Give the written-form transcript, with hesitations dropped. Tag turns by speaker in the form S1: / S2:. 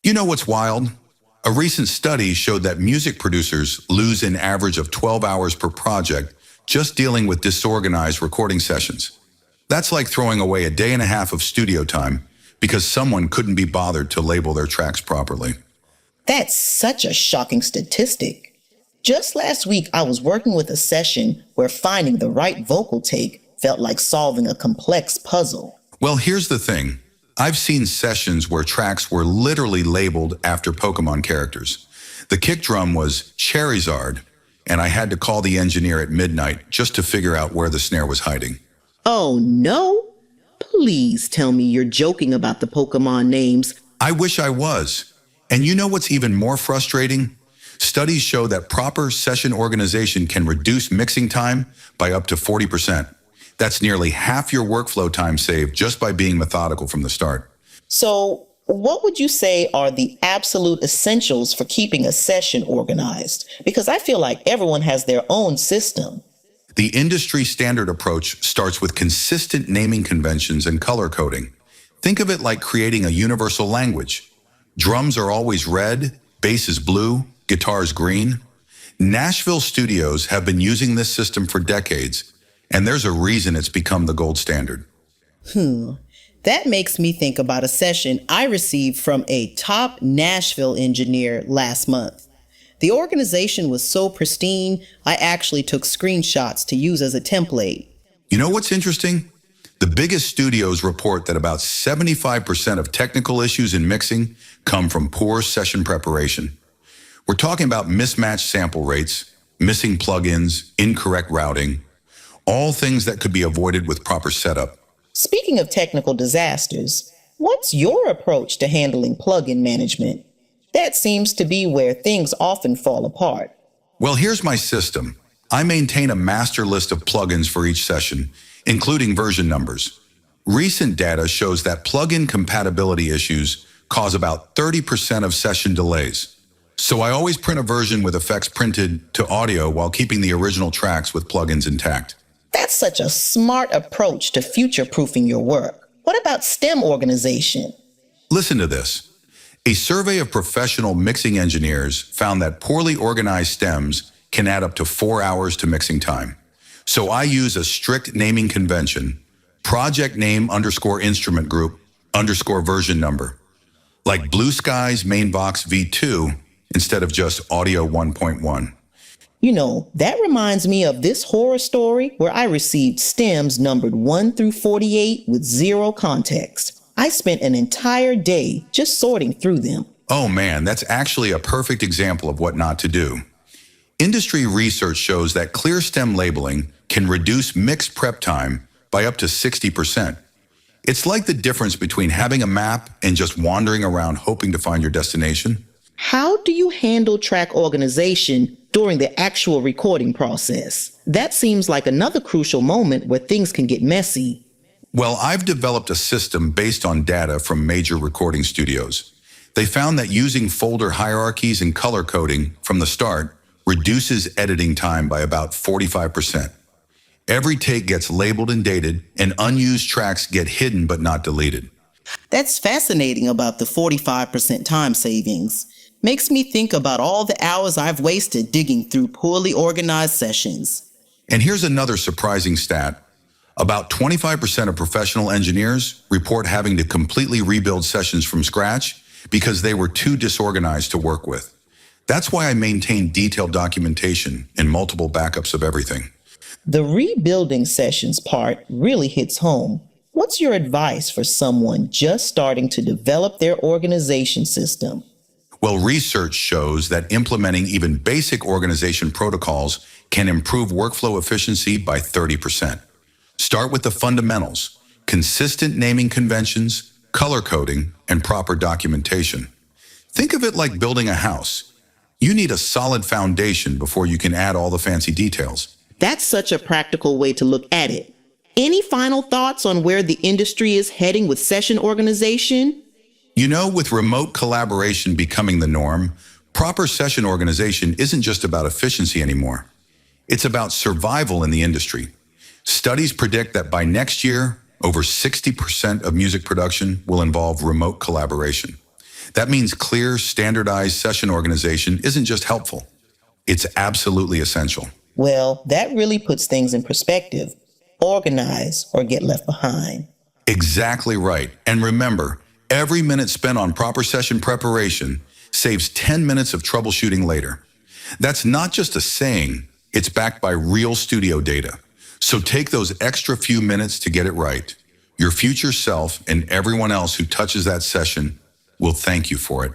S1: You know what's wild? A recent study showed that music producers lose an average of 12 hours per project just dealing with disorganized recording sessions. That's like throwing away a day and a half of studio time because someone couldn't be bothered to label their tracks properly.
S2: That's such a shocking statistic. Just last week, I was working with a session where finding the right vocal take felt like solving a complex puzzle.
S1: Well, here's the thing. I've seen sessions where tracks were literally labeled after Pokemon characters. The kick drum was Charizard, and I had to call the engineer at midnight just to figure out where the snare was hiding.
S2: Oh no? Please tell me you're joking about the Pokemon names.
S1: I wish I was. And you know what's even more frustrating? Studies show that proper session organization can reduce mixing time by up to 40%. That's nearly half your workflow time saved just by being methodical from the start.
S2: So, what would you say are the absolute essentials for keeping a session organized? Because I feel like everyone has their own system.
S1: The industry standard approach starts with consistent naming conventions and color coding. Think of it like creating a universal language. Drums are always red, bass is blue, guitars green. Nashville studios have been using this system for decades, and there's a reason it's become the gold standard.
S2: That makes me think about a session I received from a top Nashville engineer last month. The organization was so pristine, I actually took screenshots to use as a template.
S1: You know what's interesting? The biggest studios report that about 75% of technical issues in mixing come from poor session preparation. We're talking about mismatched sample rates, missing plugins, incorrect routing, all things that could be avoided with proper setup.
S2: Speaking of technical disasters, what's your approach to handling plugin management? That seems to be where things often fall apart.
S1: Well, here's my system. I maintain a master list of plugins for each session, including version numbers. Recent data shows that plugin compatibility issues cause about 30% of session delays. So I always print a version with effects printed to audio while keeping the original tracks with plugins intact.
S2: That's such a smart approach to future-proofing your work. What about stem organization?
S1: Listen to this. A survey of professional mixing engineers found that poorly organized stems can add up to 4 hours to mixing time. So I use a strict naming convention, project name _ instrument group _ version number, like Blue Sky's Mainvox V2 instead of just Audio 1.1.
S2: You know, that reminds me of this horror story where I received stems numbered 1 through 48 with zero context. I spent an entire day just sorting through them.
S1: Oh man, that's actually a perfect example of what not to do. Industry research shows that clear stem labeling can reduce mix prep time by up to 60%. It's like the difference between having a map and just wandering around hoping to find your destination.
S2: How do you handle track organization during the actual recording process? That seems like another crucial moment where things can get messy.
S1: Well, I've developed a system based on data from major recording studios. They found that using folder hierarchies and color coding from the start reduces editing time by about 45%. Every take gets labeled and dated, and unused tracks get hidden but not deleted.
S2: That's fascinating about the 45% time savings. Makes me think about all the hours I've wasted digging through poorly organized sessions.
S1: And here's another surprising stat. About 25% of professional engineers report having to completely rebuild sessions from scratch because they were too disorganized to work with. That's why I maintain detailed documentation and multiple backups of everything.
S2: The rebuilding sessions part really hits home. What's your advice for someone just starting to develop their organization system?
S1: Well, research shows that implementing even basic organization protocols can improve workflow efficiency by 30%. Start with the fundamentals: consistent naming conventions, color coding, and proper documentation. Think of it like building a house. You need a solid foundation before you can add all the fancy details.
S2: That's such a practical way to look at it. Any final thoughts on where the industry is heading with session organization?
S1: You know, with remote collaboration becoming the norm, proper session organization isn't just about efficiency anymore. It's about survival in the industry. Studies predict that by next year, over 60% of music production will involve remote collaboration. That means clear, standardized session organization isn't just helpful. It's absolutely essential.
S2: Well, that really puts things in perspective. Organize or get left behind.
S1: Exactly right. And remember, every minute spent on proper session preparation saves 10 minutes of troubleshooting later. That's not just a saying, it's backed by real studio data. So take those extra few minutes to get it right. Your future self and everyone else who touches that session will thank you for it.